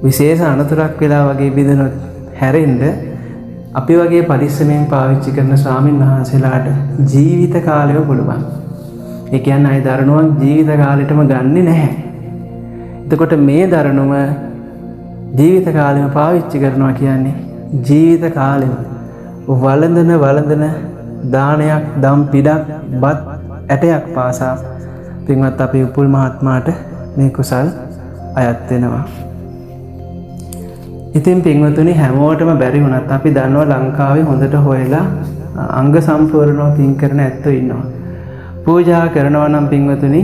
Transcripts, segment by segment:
විශේෂ අනතුරක් වෙලා වගේ බිඳනොත් හැරෙන්න අපි වගේ පරිස්සමෙන් පාවිච්චි කරන ස්වාමින් වහන්සේලාට ජීවිත කාලෙම පුළුවන්. ඒ කියන්නේ අය දරණුවක් ජීවිත කාලෙටම ගන්නෙ නැහැ. එතකොට මේ දරණුම ජීවිත කාලෙම පාවිච්චි කරනවා කියන්නේ ජීවිත කාලෙම වළඳන දානයක්, දම් පිඩක්, බත් ඇටයක් පාසා පින්වත් අපේ උපුල් මහත්මයාට මේ කුසල් අයත් වෙනවා. ඉතින් පින්වතුනි හැමෝටම බැරි වුණත් අපි දන්නවා ලංකාවේ හොඳට හොයලා අංග සම්පූර්ණව පින් කරන ඇත්තෝ ඉන්නවා. පූජා කරනවා නම් පින්වතුනි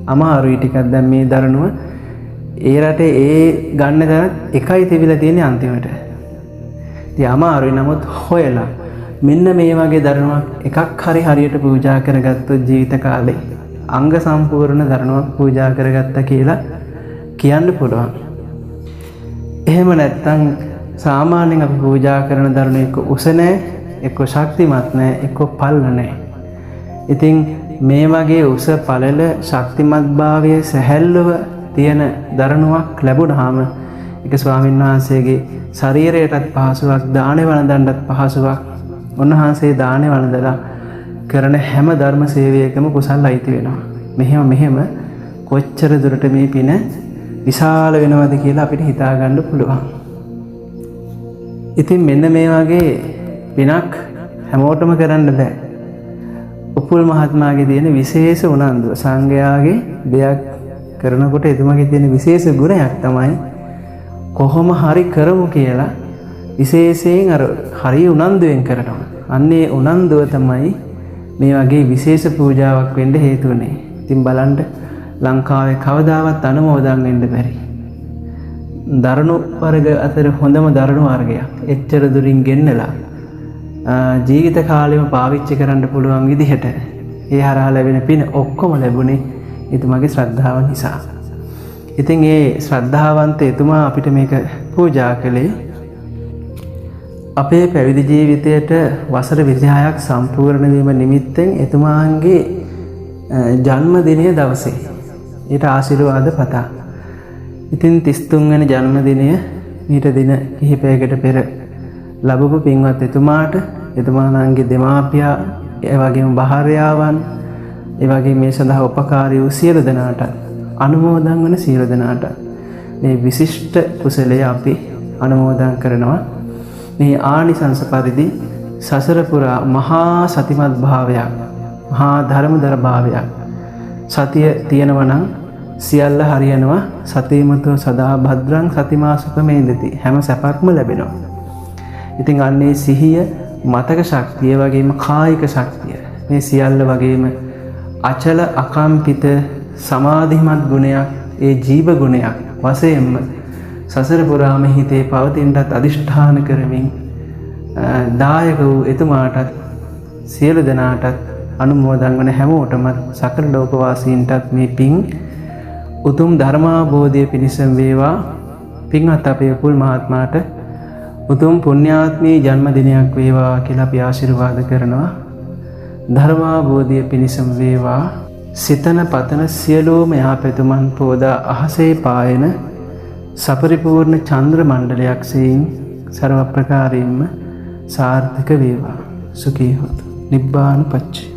අමාරුයි ටිකක්. දැන් මේ දරණුව ඒ රටේ ඒ ගන්න දරත් එකයි තිබිලා තියෙන්නේ අන්තිමට. ඉතින් අමාරුයි. නමුත් හොයලා මෙන්න මේ වගේ දරණුවක් එකක් හරි හරියට පූජා කරගත්තොත් ජීවිත කාලේ අංග සම්පූර්ණ දරණුවක් පූජා කරගත්තා කියලා කියන්න පුළුවන්. එහෙම නැත්නම් සාමාන්‍යයෙන් අපි පූජා කරන දරණු එක්ක උස නැහැ, එක්ක ශක්තිමත් නැහැ, එක්ක පල්ල නැහැ. ඉතින් මේ වගේ උස පළල ශක්තිමත්භාවයේ සැහැල්ලුව තියෙන දරණුවක් ලැබුණාම ඒක ස්වාමීන් වහන්සේගේ ශරීරයටත් පහසුවක්, දානේ වළඳන්නත් පහසුවක්. උන්වහන්සේ දානේ වළඳලා කරන හැම ධර්ම සේවයකම කුසල් අයිති වෙනවා. මෙහෙම කොච්චර දුරට මේ පින විශාල වෙනවද කියලා අපිට හිතා ගන්න පුළුවන්. ඉතින් මෙන්න මේ වගේ පිනක් හැමෝටම කරන්න බෑ. උපුල් මහත්මයාගේ තියෙන විශේෂ උනන්දුව, සංඝයාගේ දෙයක් කරනකොට එතුමාගේ තියෙන විශේෂ ගුණයක් තමයි කොහොම හරි කරමු කියලා විශේෂයෙන් අර හරි උනන්දුවෙන් කරනවා. අන්නේ උනන්දුව තමයි මේ වගේ විශේෂ පූජාවක් වෙන්න හේතු වෙන්නේ. ඉතින් බලන්න ලංකාවේ කවදාවත් අනුමෝදන් වෙන්න බැරි දරණු වර්ග අතර හොඳම දරණු වර්ගයක් එච්චර දුරින් ගෙන්නලා ජීවිත කාලෙම පාවිච්චි කරන්න පුළුවන් විදිහට ඒ හරහා ලැබෙන පින ඔක්කොම ලැබුණේ එතුමාගේ ශ්‍රද්ධාව නිසා. ඉතින් ඒ ශ්‍රද්ධාවන්ත එතුමා අපිට මේක පූජා කළේ අපේ පැවිදි ජීවිතයට වසර 26ක් සම්පූර්ණ වීම නිමිත්තෙන් එතුමාගේ ජන්මදිනය දවසේ. ඊට ආශිර්වාද පතා. ඉතින් 33 වෙනි ජන්මදිනය මීට දින කිහිපයකට පෙර ලැබපු පින්වත් එතුමාට, එතුමාණන්ගේ දෙමාපියා, ඒ වගේම භාර්යාවන්, ඒ වගේම මේ සඳහා උපකාරී වූ සියලු දෙනාට, අනුමෝදන් වන සියලු දෙනාට මේ විශිෂ්ට කුසලයේ අපි අනුමෝදන් කරනවා. මේ ආනිසංස පරිදි සසර පුරා මහා සතිමත් භාවයක්, මහා ධර්මදර භාවයක් සතිය තියෙනවා නම් සියල්ල හරියනවා. සතිමතෝ සදා භද්‍රං සතිමා සුඛමේන්දති. හැම සැපක්ම ලැබෙනවා. ඉතින් අන්නේ සිහිය, මතක ශක්තිය වගේම කායික ශක්තිය, මේ සියල්ල වගේම අචල අකම්පිත සමාධිමත් ගුණයක්, ඒ ජීව ගුණයක් වශයෙන්ම සසර පුරාම හිතේ පවතින්නත් අදිෂ්ඨාන කරමින් දායක වූ එතුමාටත් සියලු දෙනාටත් අනුමෝදන් වන හැමෝටම සකල ලෝකවාසීන්ටත් මේ පින් උතුම් ධර්මාභෝධය පිණිසම වේවා. පින්වත් අපේ උපුල් මහත්මයාට උතුම් පුණ්‍යාත්මී ජන්මදිනයක් වේවා කියලා අපි ආශිර්වාද කරනවා. ධර්මාභෝධය පිණිසම වේවා. සිතන පතන සියලුම යහපැතුමන් පෝදා අහසේ පායන සපරිපූර්ණ චන්ද්‍ර මණ්ඩලයක් සෙයින් ਸਰව ප්‍රකාරයෙන්ම සාර්ථක වේවා. සුඛී හොතු. නිබ්බාන පච්චේ.